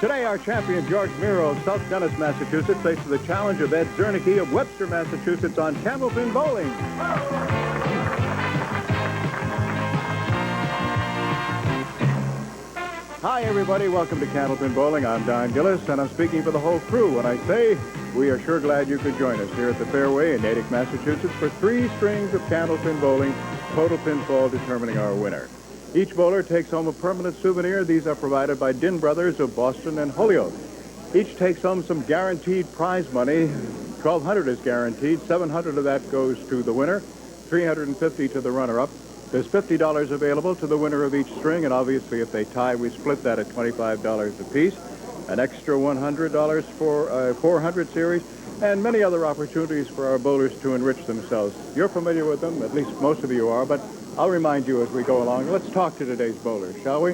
Today, our champion, George Mero of South Dennis, Massachusetts, faces the challenge of Ed Czernicki of Webster, Massachusetts on Candlepin Bowling. Hi, everybody. Welcome to Candlepin Bowling. I'm Don Gillis, and I'm speaking for the whole crew when I say we are sure glad you could join us here at the Fairway in Natick, Massachusetts for 3 strings of Candlepin Bowling, total pinfall determining our winner. Each bowler takes home a permanent souvenir. These are provided by Din Brothers of Boston and Holyoke. Each takes home some guaranteed prize money. $1,200 is guaranteed. $700 of that goes to the winner. $350 to the runner-up. There's $50 available to the winner of each string, and obviously if they tie, we split that at $25 apiece. An extra $100 for a 400 series, and many other opportunities for our bowlers to enrich themselves. You're familiar with them, at least most of you are, but I'll remind you as we go along. Let's talk to today's bowlers, shall we?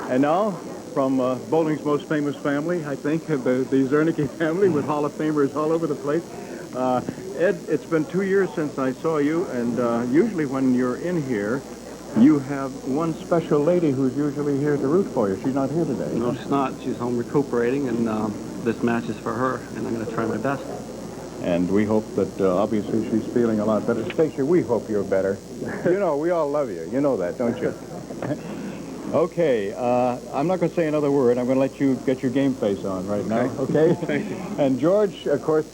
And now, from bowling's most famous family, I think, the Czernicki family, with Hall of Famers all over the place. Ed, it's been 2 years since I saw you, and usually when you're in here, you have one special lady who's usually here to root for you. She's not here today. No, she's not. She's home recuperating, and this match is for her, and I'm going to try my best. And we hope that, obviously, she's feeling a lot better. Stacia, we hope you're better. You know, we all love you. You know that, don't you? Okay, I'm not going to say another word. I'm going to let you get your game face on right now, okay? Thank you. And George, of course,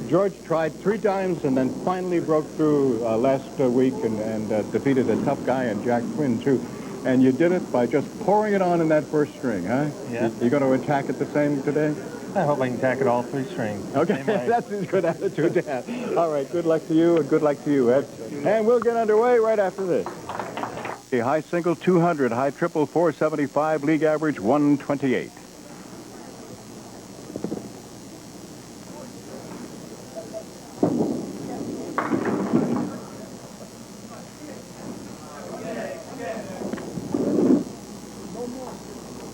George tried 3 times and then finally broke through last week and defeated a tough guy in Jack Quinn, too. And you did it by just pouring it on in that first string, huh? Yeah. You're going to attack it the same today? I hope I can tackle all 3 strings. Okay, that's a good attitude to have. All right, good luck to you, and good luck to you, Ed. And we'll get underway right after this. A high single 200, high triple 475, league average 128.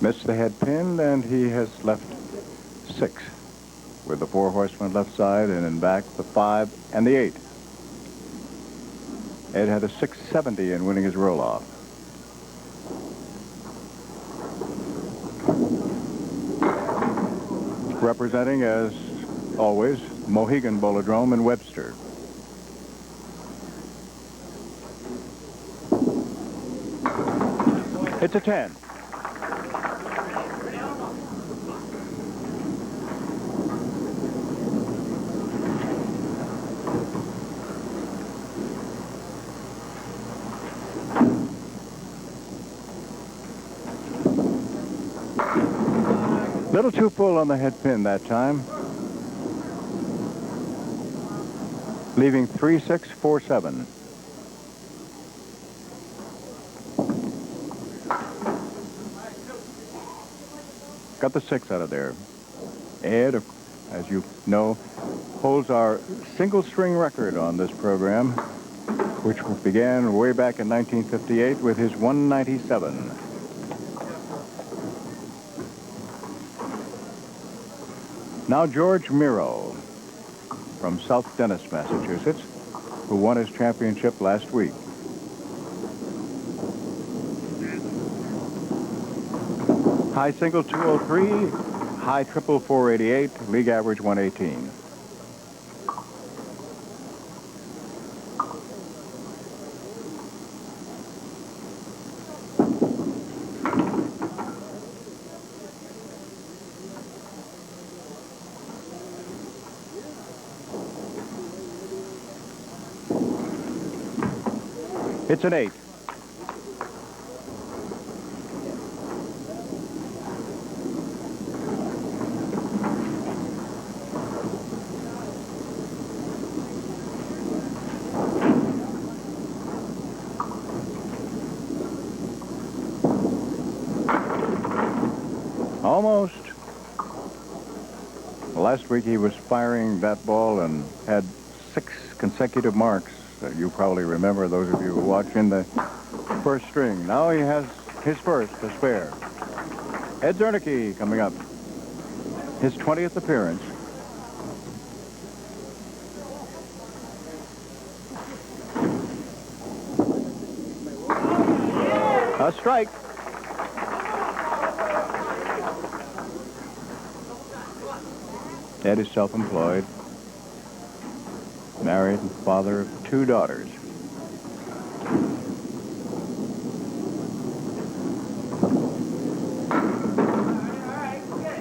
Missed the head pin, and he has left 6 with the 4 horsemen left side, and in back the 5 and the 8. Ed had a 670 in winning his roll-off. Representing, as always, Mohegan Bowlodrome in Webster. It's a 10. Little too full on the head pin that time. Leaving 3-6-4-7. Got the 6 out of there. Ed, as you know, holds our single string record on this program, which began way back in 1958 with his 197. Now George Mero from South Dennis, Massachusetts, who won his championship last week. High single 203, high triple 488, league average 118. It's an 8. Almost. Last week he was firing that ball and had 6 consecutive marks. You probably remember, those of you who watch, in the first string. Now he has his first to spare. Ed Czernicki coming up. His 20th appearance. A strike. Ed is self-employed, married and father of 2 daughters.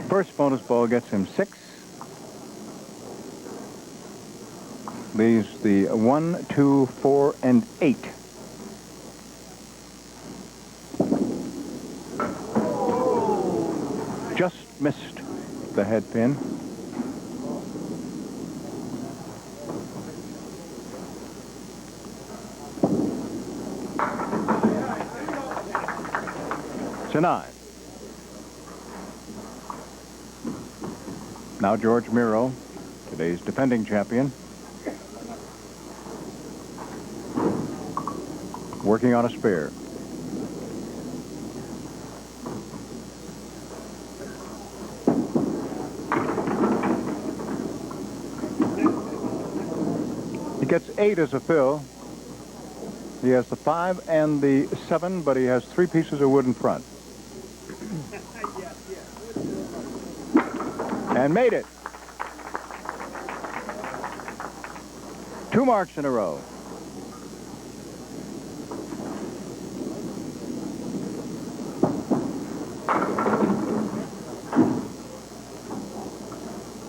First bonus ball gets him 6. Leaves the 1, 2, 4, and 8. Just missed the head pin. It's a 9. Now George Mero, today's defending champion, working on a spare. He gets 8 as a fill. He has the 5 and the 7, but he has 3 pieces of wood in front. And made it. 2 marks in a row.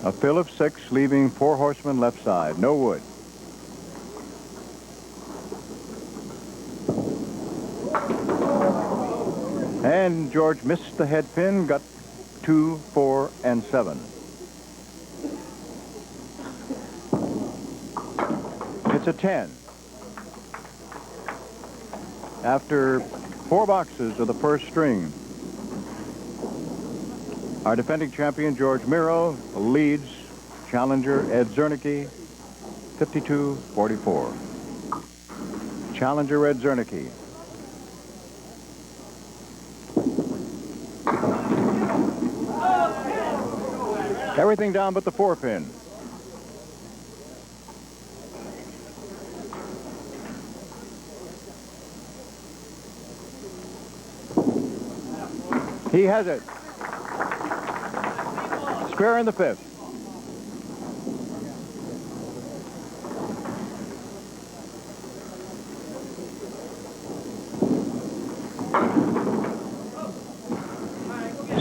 A fill of 6, leaving 4 horsemen left side. No wood. And George missed the head pin, got 2, 4, and 7. It's a 10. After 4 boxes of the first string, our defending champion, George Mero, leads challenger Ed Czernicki, 52-44. Challenger Ed Czernicki. Everything down but the 4 pin. He has it. Spare in the 5th.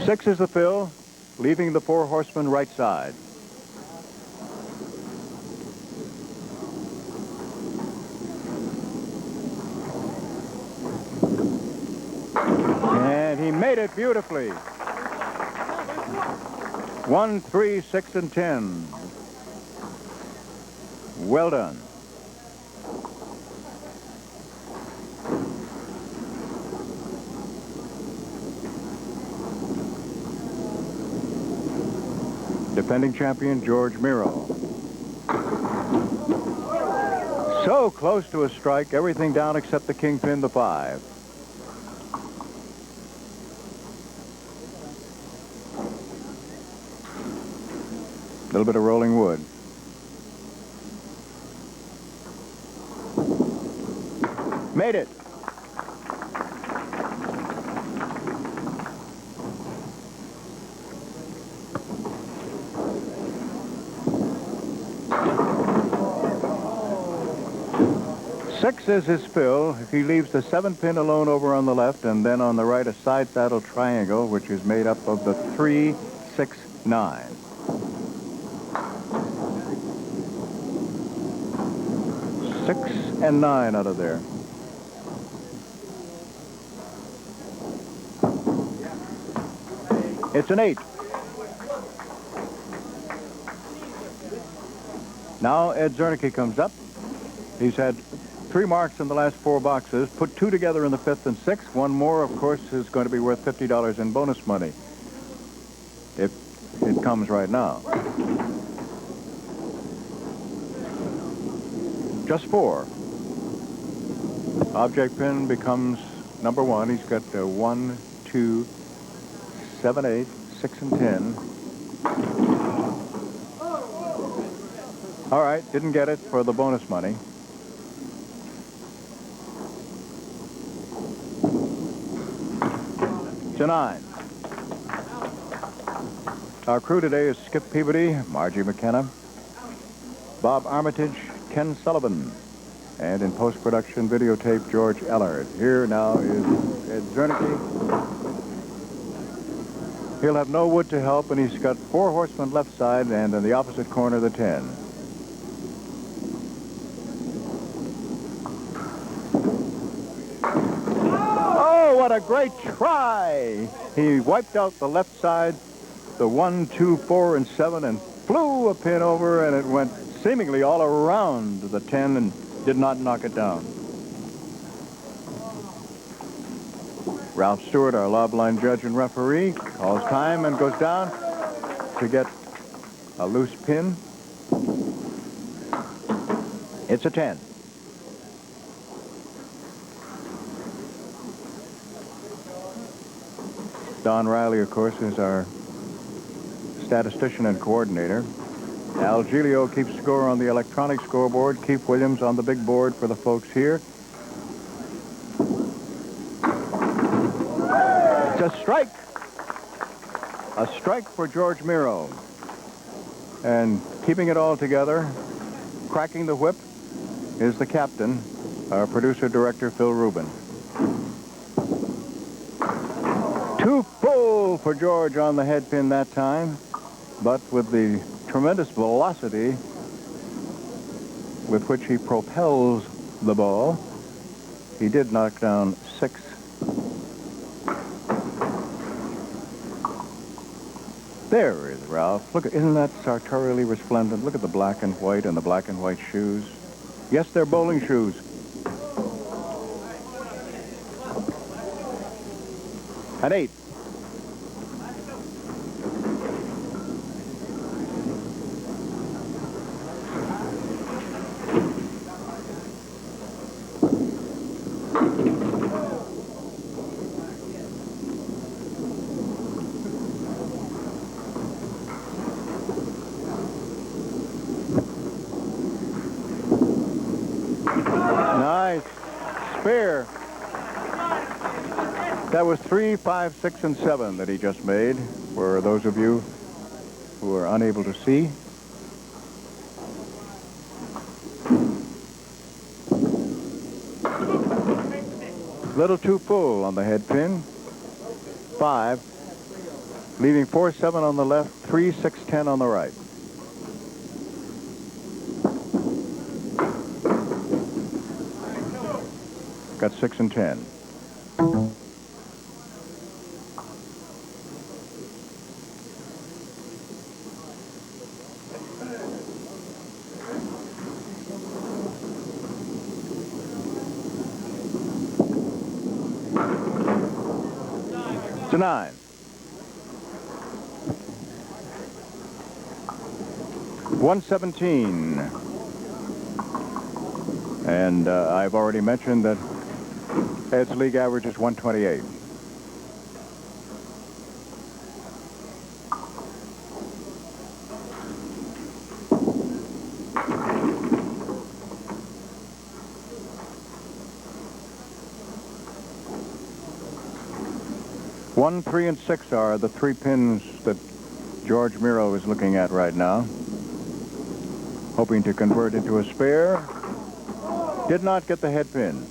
Six is the fill, leaving the 4 horsemen right side. And he made it beautifully. 1, 3, 6, and 10. Well done. Defending champion George Mero. So close to a strike, everything down except the kingpin, the 5. A little bit of rolling wood. Made it. Six is his fill. If he leaves the 7 pin alone over on the left, and then on the right a side saddle triangle, which is made up of the 3, 6, 9. Six and 9 out of there. It's an 8. Now Ed Czernicki comes up. He's had 3 marks in the last 4 boxes. Put 2 together in the 5th and 6th. 1 more, of course, is going to be worth $50 in bonus money, if it comes right now. Just 4. Object pin becomes number 1. He's got 1, 2, 7, 8, 6, and 10. All right, didn't get it for the bonus money. It's a 9. Our crew today is Skip Peabody, Margie McKenna, Bob Armitage, Ken Sullivan, and in post-production videotape, George Ellard. Here now is Ed Czernicki. He'll have no wood to help, and he's got 4 horsemen left side and in the opposite corner the 10. Oh, what a great try! He wiped out the left side, the 1, 2, 4, and 7, and flew a pin over, and it went seemingly all around the 10 and did not knock it down. Ralph Stewart, our lob line judge and referee, calls time and goes down to get a loose pin. It's a 10. Don Riley, of course, is our statistician and coordinator. Al Giglio keeps score on the electronic scoreboard. Keith Williams on the big board for the folks here. It's a strike. A strike for George Mero. And keeping it all together, cracking the whip, is the captain, our producer-director, Phil Rubin. 2 full for George on the head pin that time, but with the tremendous velocity with which he propels the ball, he did knock down 6. There is Ralph. Look, isn't that sartorially resplendent? Look at the black and white and the black and white shoes. Yes, they're bowling shoes. An 8. Nice. Spare. That was 3, 5, 6, and 7 that he just made, for those of you who are unable to see. Little too full on the head pin. 5, leaving 4, 7 on the left, 3, 6, 10 on the right. Got 6 and 10. To 9. 117. And I've already mentioned that Ed's league average is 128. One, 3, and 6 are the 3 pins that George Mero is looking at right now, hoping to convert into a spare. Did not get the head pin.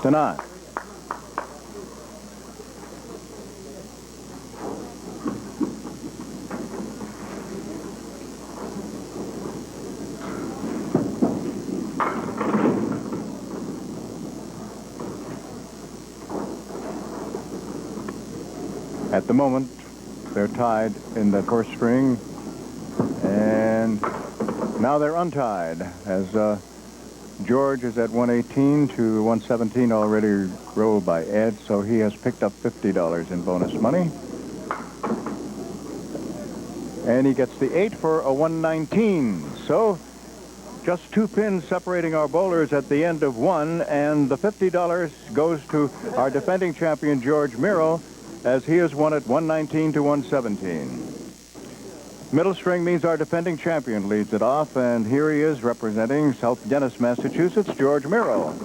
To 9. At the moment, they're tied in the first string, and now they're untied as George is at 118 to 117, already rolled by Ed, so he has picked up $50 in bonus money. And he gets the 8 for a 119. So just 2 pins separating our bowlers at the end of 1, and the $50 goes to our defending champion, George Mero, as he has won at 119 to 117. Middle string means our defending champion leads it off, and here he is representing South Dennis, Massachusetts, George Mero.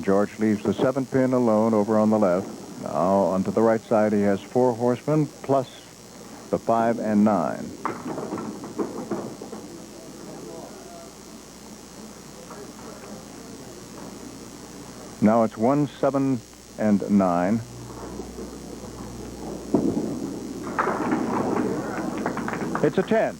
George leaves the 7-pin alone over on the left. Now, onto the right side, he has 4 horsemen plus the 5 and 9. Now it's 1, 7, and 9. It's a 10.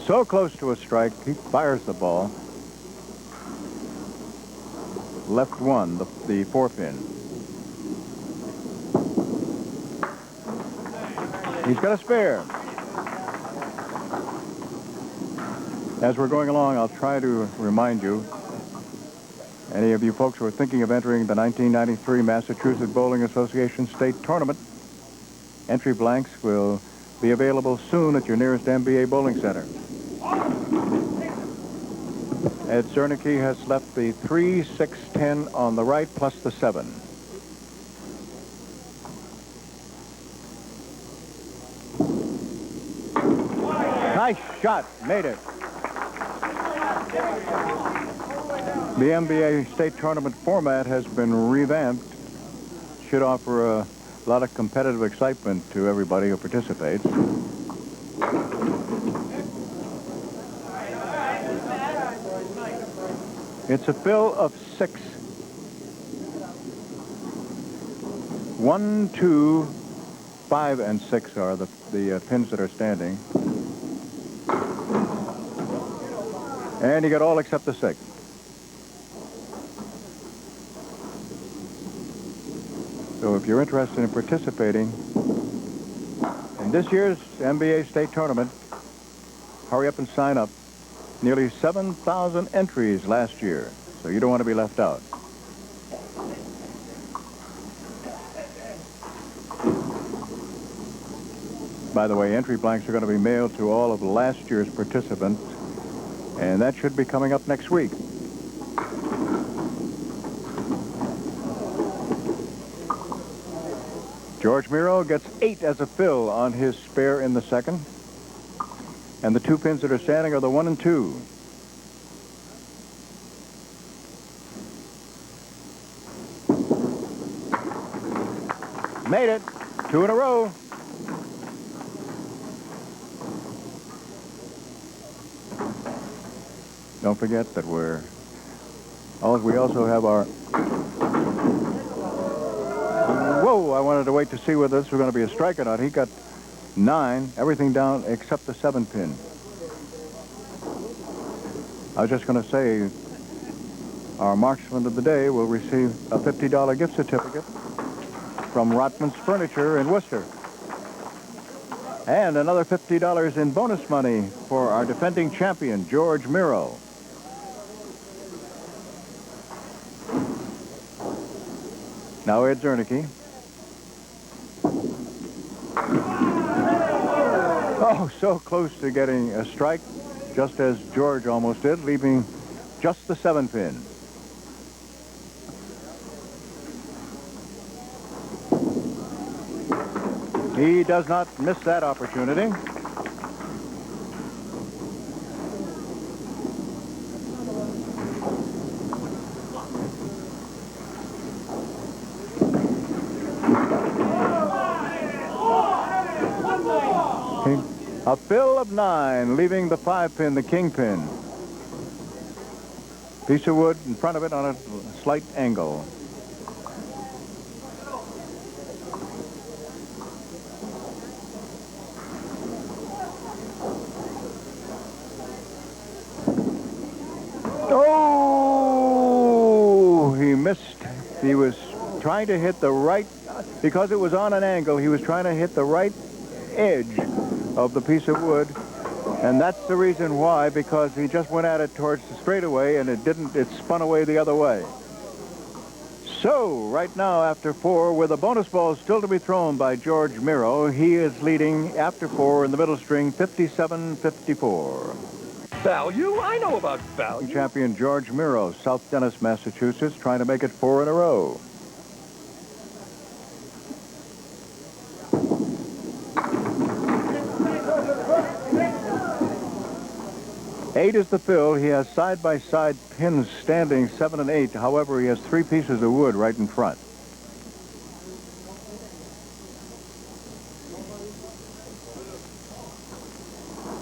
So close to a strike, he fires the ball. Left 1, the 4-pin. He's got a spare. As we're going along, I'll try to remind you, any of you folks who are thinking of entering the 1993 Massachusetts Bowling Association State Tournament, entry blanks will be available soon at your nearest MBA bowling center. Ed Czernicki has left the 3, 6, 10 on the right plus the 7. Nice shot, made it. The NBA State Tournament format has been revamped. Should offer a lot of competitive excitement to everybody who participates. It's a fill of 6. 1, 2, 5, and 6 are the pins that are standing. And you got all except the 6. So if you're interested in participating in this year's NBA State Tournament, hurry up and sign up. Nearly 7,000 entries last year, so you don't want to be left out. By the way, entry blanks are going to be mailed to all of last year's participants, and that should be coming up next week. George Mero gets 8 as a fill on his spare in the second. And the 2 pins that are standing are the 1 and 2. Made it. 2 in a row. Don't forget that we also have our... Whoa, I wanted to wait to see whether this was going to be a strike or not. He got 9, everything down except the 7-pin. I was just going to say, our marksman of the day will receive a $50 gift certificate from Rotman's Furniture in Worcester. And another $50 in bonus money for our defending champion, George Mero. Now Ed Czernicki. Oh, so close to getting a strike, just as George almost did, leaving just the 7-pin. He does not miss that opportunity. A fill of 9, leaving the 5-pin, the kingpin. Piece of wood in front of it on a slight angle. Oh! He missed. He was trying to hit the right, because it was on an angle, he was trying to hit the right edge of the piece of wood, and that's the reason why, because he just went at it towards the straightaway and it spun away the other way. So, right now, after 4, with a bonus ball still to be thrown by George Mero, he is leading after 4 in the middle string, 57-54. Value? I know about value. Champion George Mero, South Dennis, Massachusetts, trying to make it 4 in a row. Eight is the fill. He has side-by-side pins standing 7 and 8. However, he has 3 pieces of wood right in front.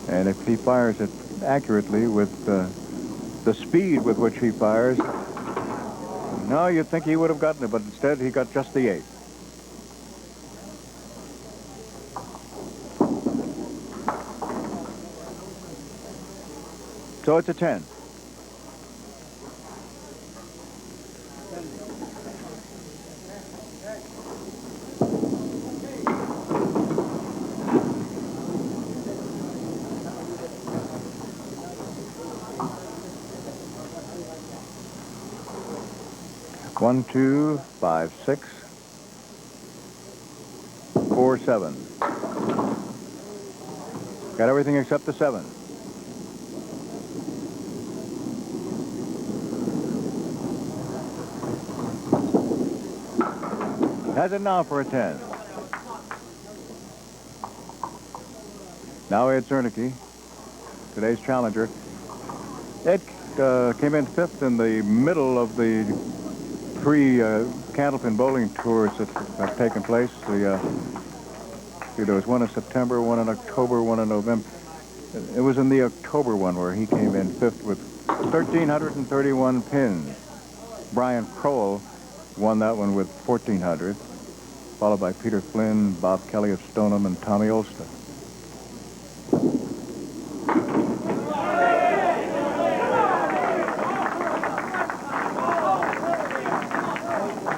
And if he fires it accurately with the speed with which he fires, no, you'd think he would have gotten it, but instead he got just the 8. So it's a 10. One, 2, 5, 6, 4, 7. Got everything except the 7. Has it now for a 10. Now Ed Czernicki, today's challenger. Ed came in 5th in the middle of the 3 Candlepin Bowling tours that have taken place. There was one in September, one in October, one in November. It was in the October one where he came in 5th with 1,331 pins. Brian Crowell won that one with 1,400, followed by Peter Flynn, Bob Kelly of Stoneham, and Tommy Olster.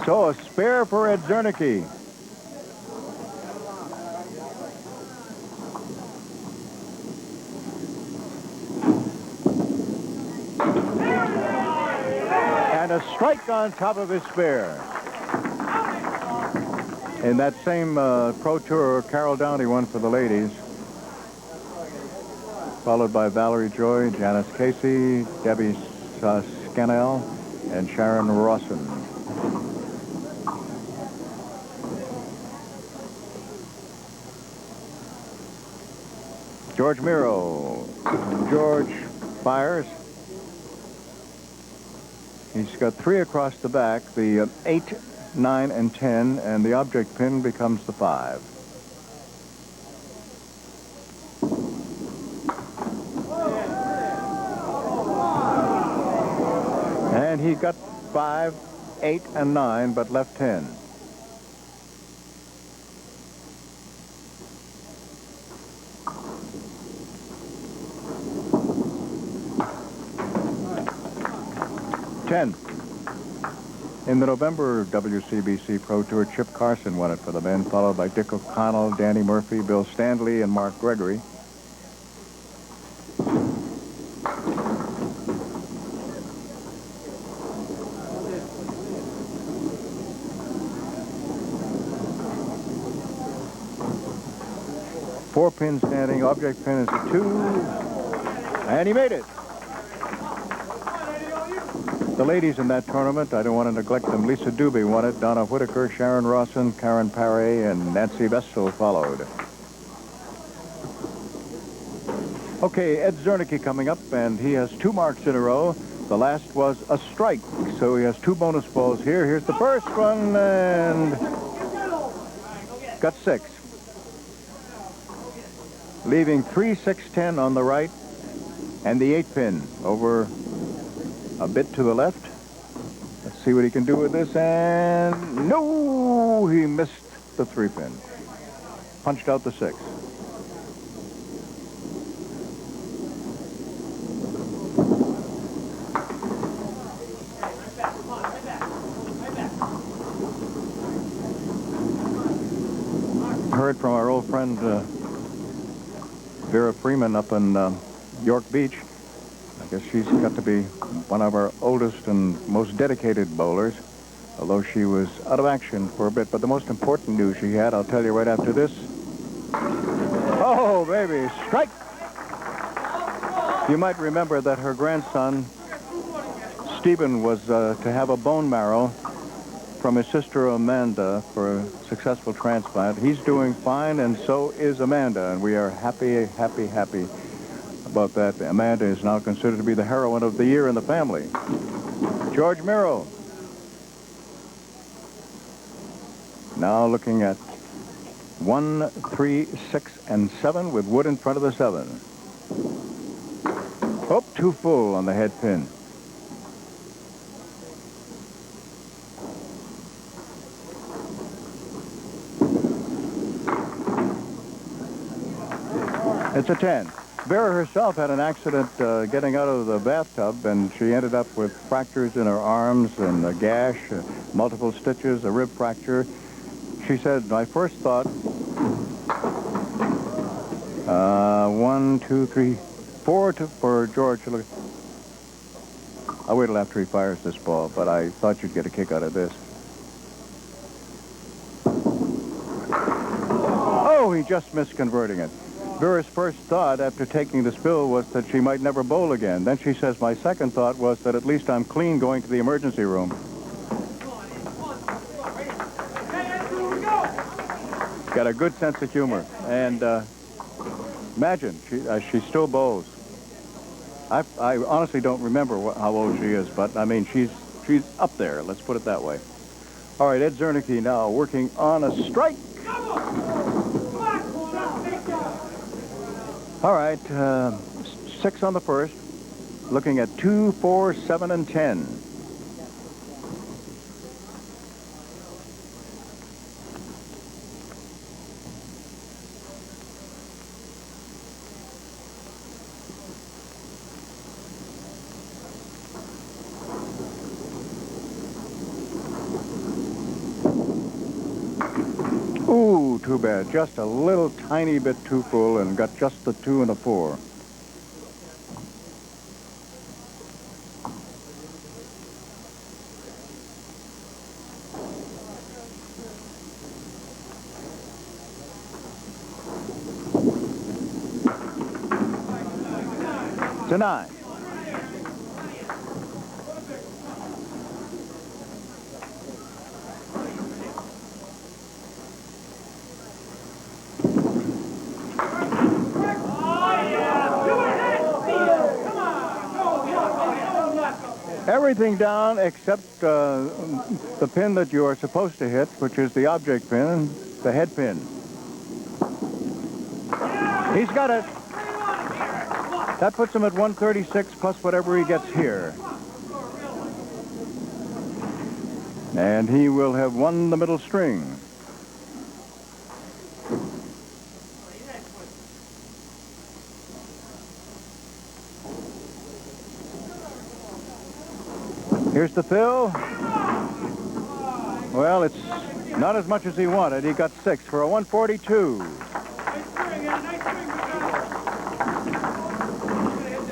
So a spare for Ed Czernicki. And a strike on top of his spare. In that same Pro Tour, Carol Downey won for the ladies, followed by Valerie Joy, Janice Casey, Debbie Scannell, and Sharon Rawson. George Mero. George fires. He's got 3 across the back, the 8, 9, and 10, and the object pin becomes the 5. And he got 5, 8, and 9, but left 10. In the November WCBC Pro Tour, Chip Carson won it for the men, followed by Dick O'Connell, Danny Murphy, Bill Stanley, and Mark Gregory. Four pin standing, object pin is a 2, and he made it. The ladies in that tournament, I don't want to neglect them. Lisa Doobie won it. Donna Whitaker, Sharon Rawson, Karen Paré, and Nancy Vestal followed. Okay, Ed Czernicki coming up, and he has 2 marks in a row. The last was a strike, so he has 2 bonus balls here. Here's the first one, and got 6. Leaving 3, 6, 10 on the right, and the 8 pin over a bit to the left. Let's see what he can do with this, and no, he missed the 3 pin. Punched out the 6. Heard from our old friend Vera Freeman up in York Beach. I guess she's got to be one of our oldest and most dedicated bowlers. although she was out of action for a bit. But the most important news she had, I'll tell you right after this. Oh, baby, strike! You might remember that her grandson, Stephen, was to have a bone marrow from his sister Amanda for a successful transplant. He's doing fine, and so is Amanda, and we are happy, happy, happy about that. Amanda is now considered to be the heroine of the year in the family. George Mero. Now looking at 1, 3, 6, and 7 with wood in front of the 7. Oh, too full on the head pin. It's a 10. Vera herself had an accident getting out of the bathtub, and she ended up with fractures in her arms and a gash, multiple stitches, a rib fracture. She said, my first thought, 1, 2, 3, 4 for George to look. I'll wait till after he fires this ball, but I thought you'd get a kick out of this. Oh, he just missed converting it. Vera's first thought after taking the spill was that she might never bowl again. Then she says, my second thought was that at least I'm clean going to the emergency room. Got a good sense of humor. And imagine, she still bowls. I honestly don't remember how old she is, but I mean, she's up there. Let's put it that way. All right, Ed Czernicki now working on a strike. All right, 6 on the first, looking at 2, 4, 7, and 10. Ooh, too bad. Just a little tiny bit too full and got just the 2 and a 4. To 9. Everything down except the pin that you are supposed to hit, which is the object pin, the head pin. He's got it. That puts him at 136 plus whatever he gets here. And he will have won the middle string. Here's the fill. Well, it's not as much as he wanted. He got 6 for a 142.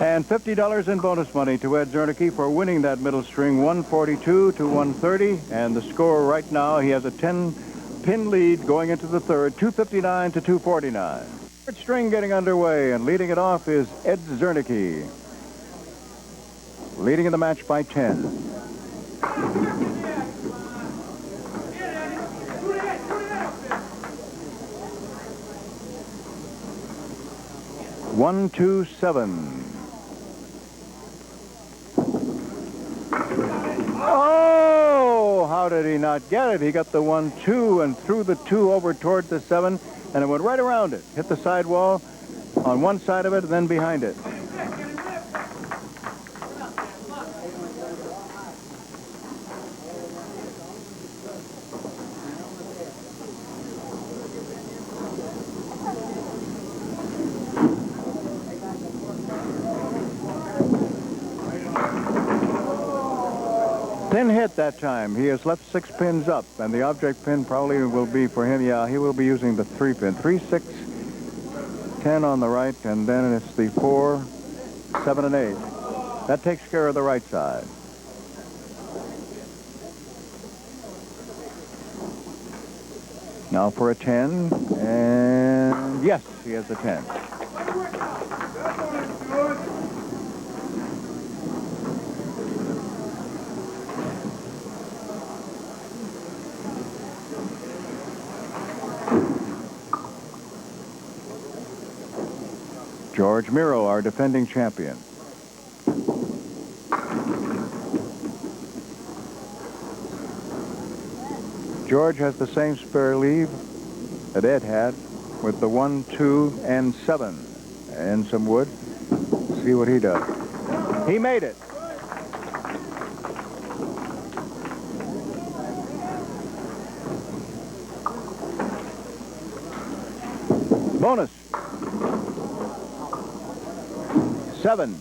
And $50 in bonus money to Ed Czernicki for winning that middle string, 142 to 130. And the score right now, he has a 10-pin lead going into the third, 259 to 249. Third string getting underway, and leading it off is Ed Czernicki. Leading in the match by 10. One, 2, 7. Oh, how did he not get it? He got the 1, 2 and threw the 2 over toward the 7, and it went right around it. Hit the sidewall on one side of it and then behind it. Thin hit that time. He has left 6 pins up, and the object pin probably will be for him. Yeah, he will be using the 3 pin. 3, 6, 10 on the right, and then it's the 4, 7, and 8. That takes care of the right side. Now for a 10, and yes, he has a 10. George Mero, our defending champion. George has the same spare leave that Ed had with the 1, 2, and 7 and some wood. See what he does. He made it. Bonus. 7.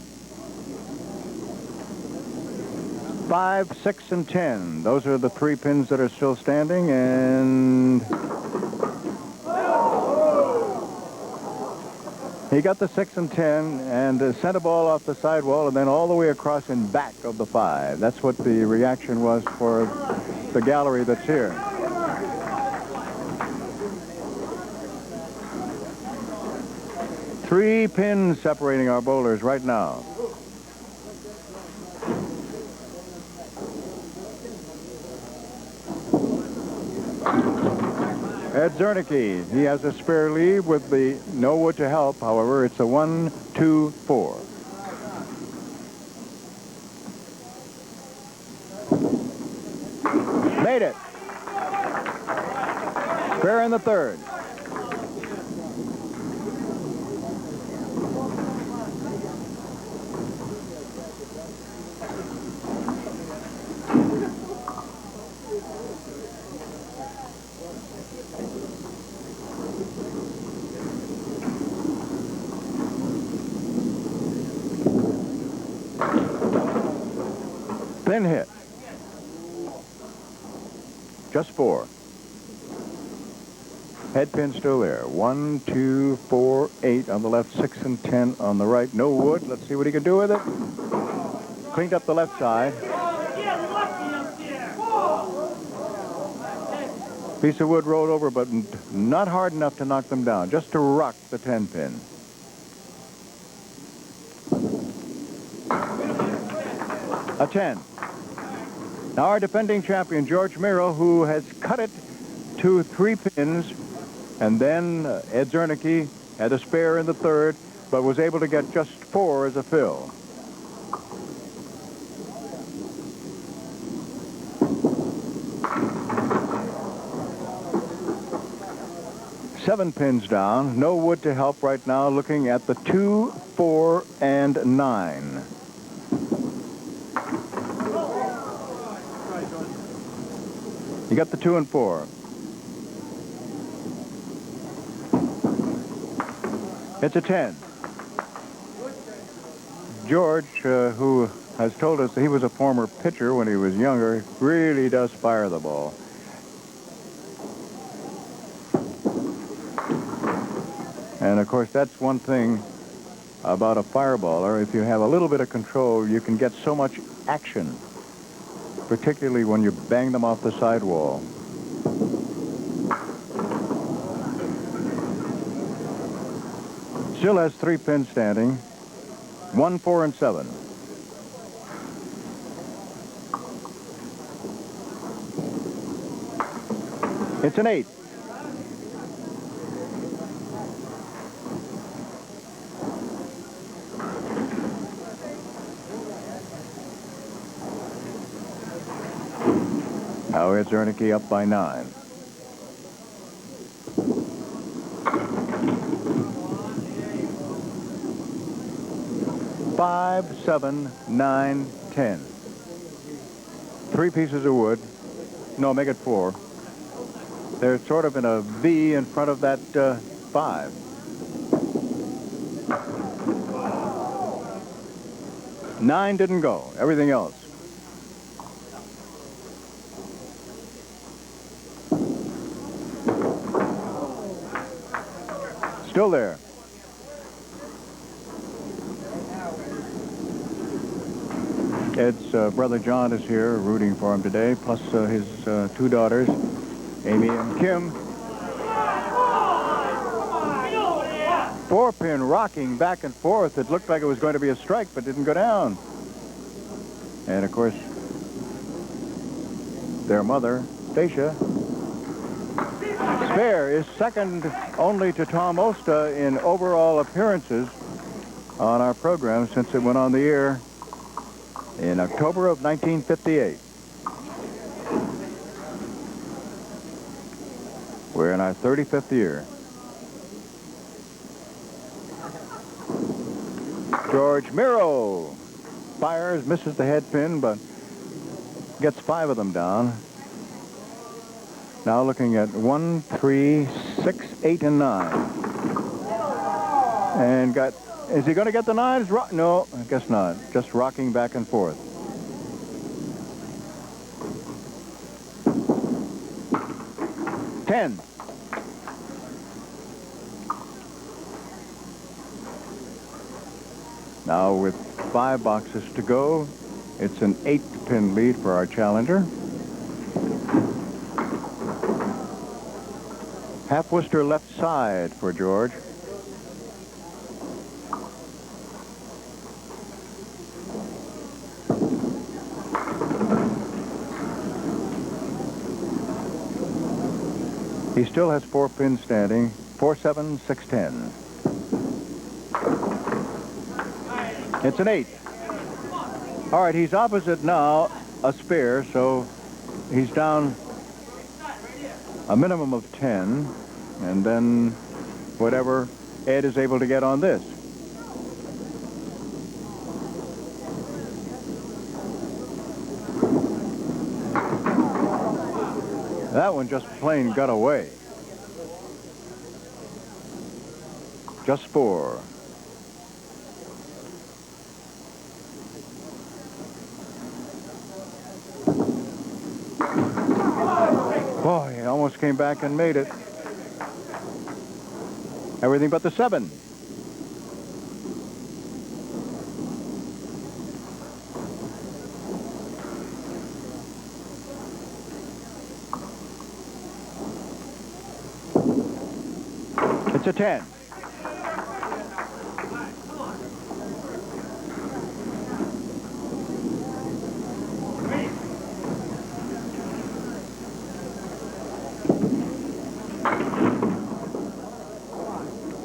5, 6, and 10. Those are the 3 pins that are still standing, and he got the 6 and 10 and sent a ball off the sidewall and then all the way across in back of the 5. That's what the reaction was for the gallery that's here. Three pins separating our bowlers right now. Ed Czernicki, he has a spare leave with the no wood to help. However, it's a 1, 2, 4. Made it. Fair in the 3rd. Thin hit. Just 4. Head pin still there. 1, 2, 4, 8 on the left, 6 and 10 on the right. No wood. Let's see what he can do with it. Cleaned up the left side. Piece of wood rolled over, but not hard enough to knock them down. Just to rock the 10 pin. A 10. Now our defending champion, George Mero, who has cut it to 3 pins, and then Ed Czernicki had a spare in the 3rd, but was able to get just 4 as a fill. Seven pins down, no wood to help right now, looking at the 2, 4, and 9. You got the 2 and 4. It's a 10. George, who has told us that he was a former pitcher when he was younger, really does fire the ball. And, of course, that's one thing about a fireballer. If you have a little bit of control, you can get so much action, particularly when you bang them off the sidewall. Still has 3 pins standing. 1, 4, and 7. It's an 8. Now Ed Czernicki up by 9. Five, 7, 9, 10. 3 pieces of wood. No, make it 4. They're sort of in a V in front of that 5. Nine didn't go. Everything else. Still there. Ed's brother John is here rooting for him today, plus his 2 daughters, Amy and Kim. 4-pin rocking back and forth. It looked like it was going to be a strike, but didn't go down. And, of course, their mother, Stacia, spare is second only to Tom Osta in overall appearances on our program since it went on the air in October of 1958. We're in our 35th year. George Mero fires, misses the head pin, but gets 5 of them down. Now looking at 1, 3, 6, 8, and 9. And is he going to get the 9s? No, I guess not. Just rocking back and forth. Ten. Now with 5 boxes to go, it's an 8-pin lead for our challenger. Half Worcester left side for George. He still has 4 pins standing, 4, 7, 6, 10. It's an 8. All right, he's opposite now, a spare, so he's down a minimum of 10, and then whatever Ed is able to get on this. That one just plain got away. Just 4. Boy, he almost came back and made it. Everything but the 7. It's a 10.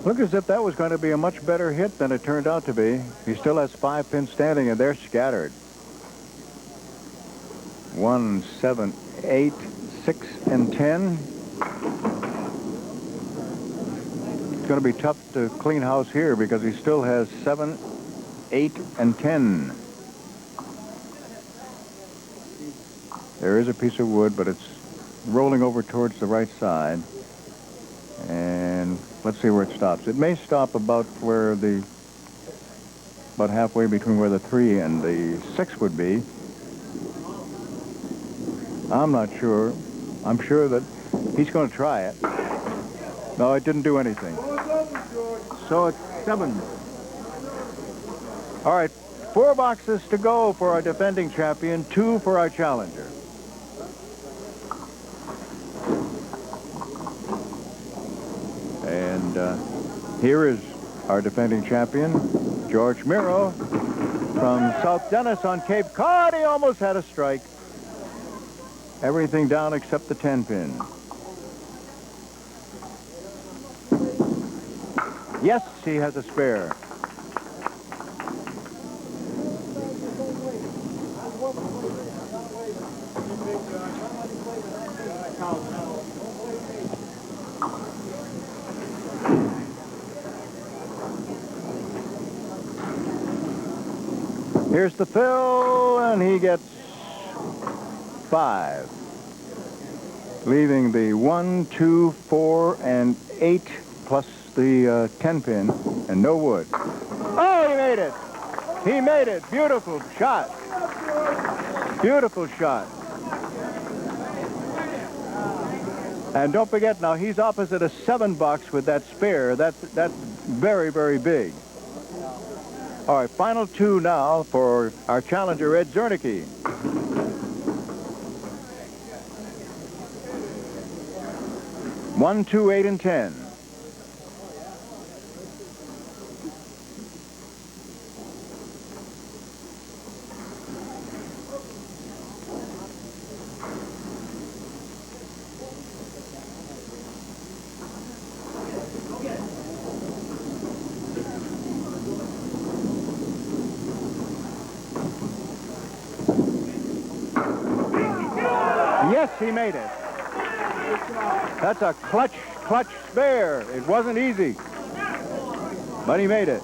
Look as if that was going to be a much better hit than it turned out to be. He still has 5 pins standing, and they're scattered. 1, 7, 8, 6, and 10. It's going to be tough to clean house here because he still has 7, 8, and 10. There is a piece of wood, but it's rolling over towards the right side. And let's see where it stops. It may stop about halfway between where the 3 and the 6 would be. I'm not sure. I'm sure that he's going to try it. No, it didn't do anything. So it's 7. All right, 4 boxes to go for our defending champion, 2 for our challenger. And here is our defending champion, George Mero, from South Dennis on Cape Cod. He almost had a strike. Everything down except the 10-pin. Yes, he has a spare. Here's the fill, and he gets 5. Leaving the 1, 2, 4, and 8 plus the 10-pin, and no wood. Oh, he made it! He made it! Beautiful shot. Beautiful shot. And don't forget now, he's opposite a 7 box with that spare. That's very, very big. All right, final 2 now for our challenger, Ed Czernicki. One, 2, 8, and 10. he made it. That's a clutch spare. It wasn't easy, but he made it.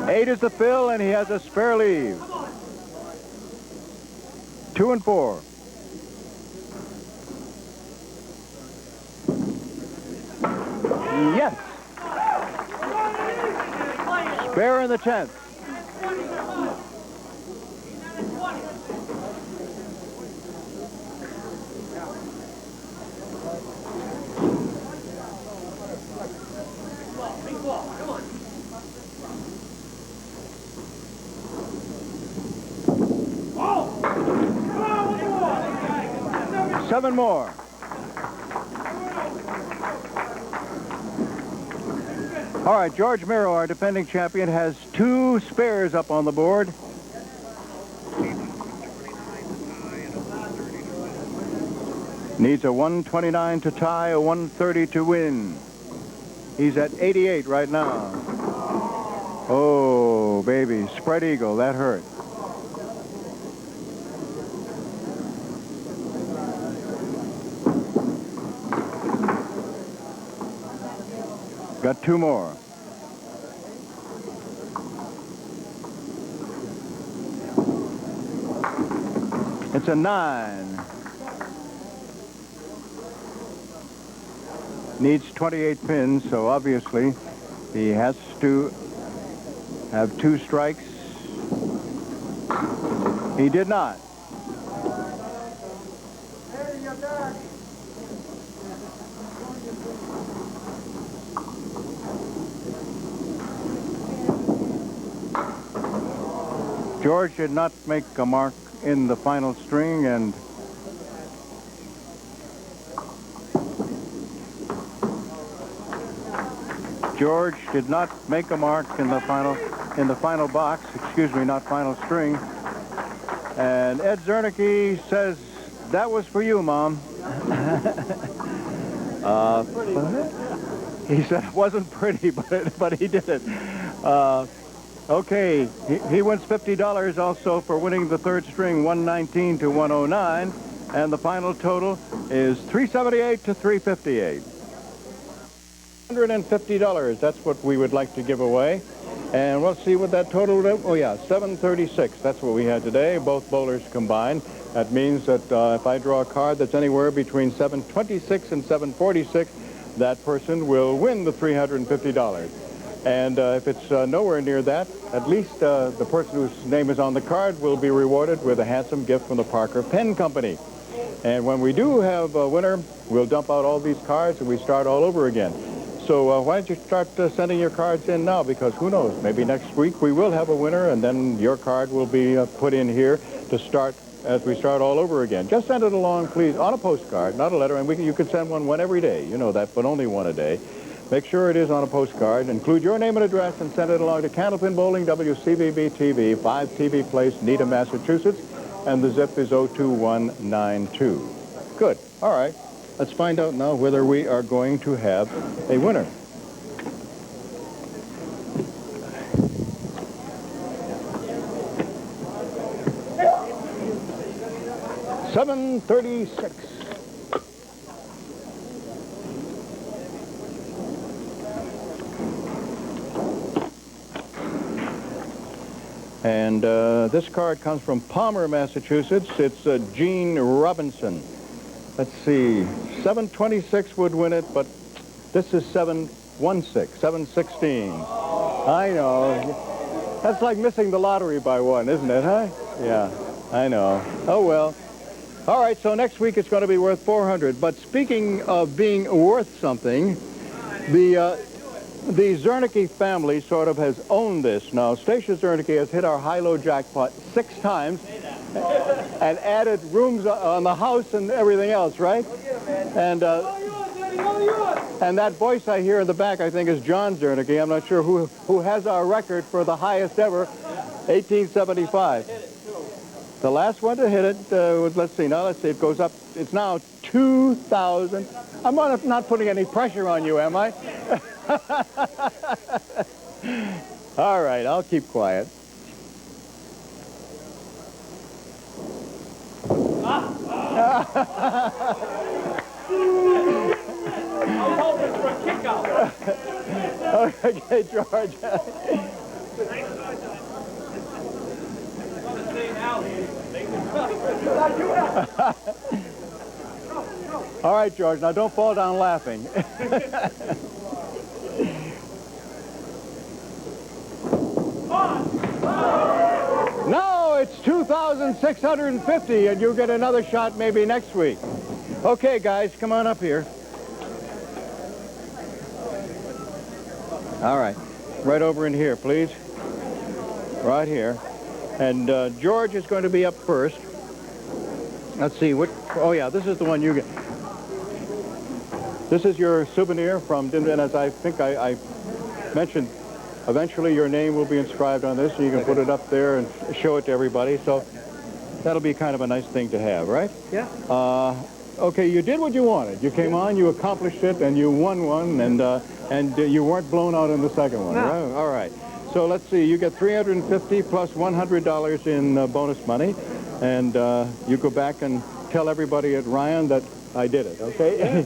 Eight is the fill, and he has a spare leave. 2 and 4. Yes. Spare in the 10th. Seven more. All right, George Mero, our defending champion, has 2 spares up on the board. Needs a 129 to tie, a 130 to win. He's at 88 right now. Oh, baby, spread eagle, that hurt. Got 2 more. It's a 9. Needs 28 pins, so obviously he has to have 2 strikes. He did not. George did not make a mark in the final string, and George did not make a mark in the final box, excuse me, not final string. And Ed Czernicki says, "That was for you, Mom." He said it wasn't pretty, but he did it. Okay, he wins $50 also for winning the 3rd string, 119 to 109, and the final total is $378 to $358. $150, that's what we would like to give away. And we'll see what that total is. Oh yeah, 736, that's what we had today, both bowlers combined. That means that if I draw a card that's anywhere between 726 and 746, that person will win the $350. And if it's nowhere near that, at least the person whose name is on the card will be rewarded with a handsome gift from the Parker Pen Company. And when we do have a winner, we'll dump out all these cards and we start all over again. So why don't you start sending your cards in now, because who knows, maybe next week we will have a winner, and then your card will be put in here to start as we start all over again. Just send it along, please, on a postcard, not a letter, and you can send one every day. You know that, but only one a day. Make sure it is on a postcard. Include your name and address and send it along to Candlepin Bowling, WCVB-TV, 5 TV Place, Needham, Massachusetts, and the zip is 02192. Good. All right. Let's find out now whether we are going to have a winner. $736. And this card comes from Palmer, Massachusetts. It's Gene Robinson. Let's see. 726 would win it, but this is 716, 716. I know. That's like missing the lottery by 1, isn't it, huh? Yeah, I know. Oh, well. All right, so next week it's going to be worth 400. But speaking of being worth something, the Czernicki family sort of has owned this. Now, Stacia Czernicki has hit our high-low jackpot 6 times and added rooms on the house and everything else, right? And that voice I hear in the back, I think, is John Czernicki. I'm not sure who has our record for the highest ever, 1875. The last one to hit it was, let's see, it goes up. It's now 2,000. I'm not putting any pressure on you, am I? All right, I'll keep quiet. I'm hoping for a kick out. Okay, George. All right, George, now don't fall down laughing. No, it's 2,650, and you'll get another shot maybe next week. Okay, guys, come on up here. All right, right over in here, please. Right here. And George is going to be up first. Let's see, oh yeah, this is the one you get. This is your souvenir from Dinner, and as I think I mentioned, eventually your name will be inscribed on this, and you can put it up there and show it to everybody. So that'll be kind of a nice thing to have, right? Yeah. Okay, you did what you wanted. You came on, you accomplished it, and you won one, and you weren't blown out in the second one, No. right? All right. So let's see, you get $350 plus $100 in bonus money, and you go back and tell everybody at Ryan that I did it, okay?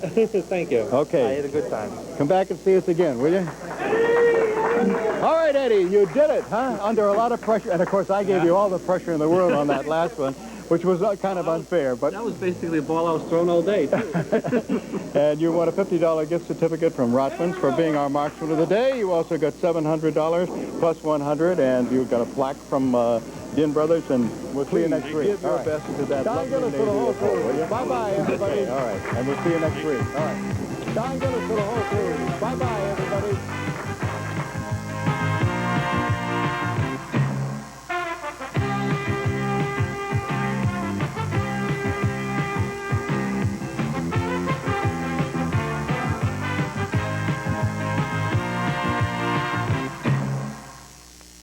Thank you. Okay. I had a good time. Come back and see us again, will you? All right, Eddie, you did it, huh? Under a lot of pressure, and of course I gave you all the pressure in the world on that last one, which was kind of unfair, but... That was basically a ball I was throwing all day, too. And you won a $50 gift certificate from Rotman's for being our marksman of the day. You also got $700 plus $100, and you got a plaque from Din Brothers, and we'll see you next week. Give your best to that Don lovely Gillis for the Navy whole of Poland. crew. Bye-bye, everybody. All right, and we'll see you next week. All right. Don Gillis for the whole crew. Bye-bye.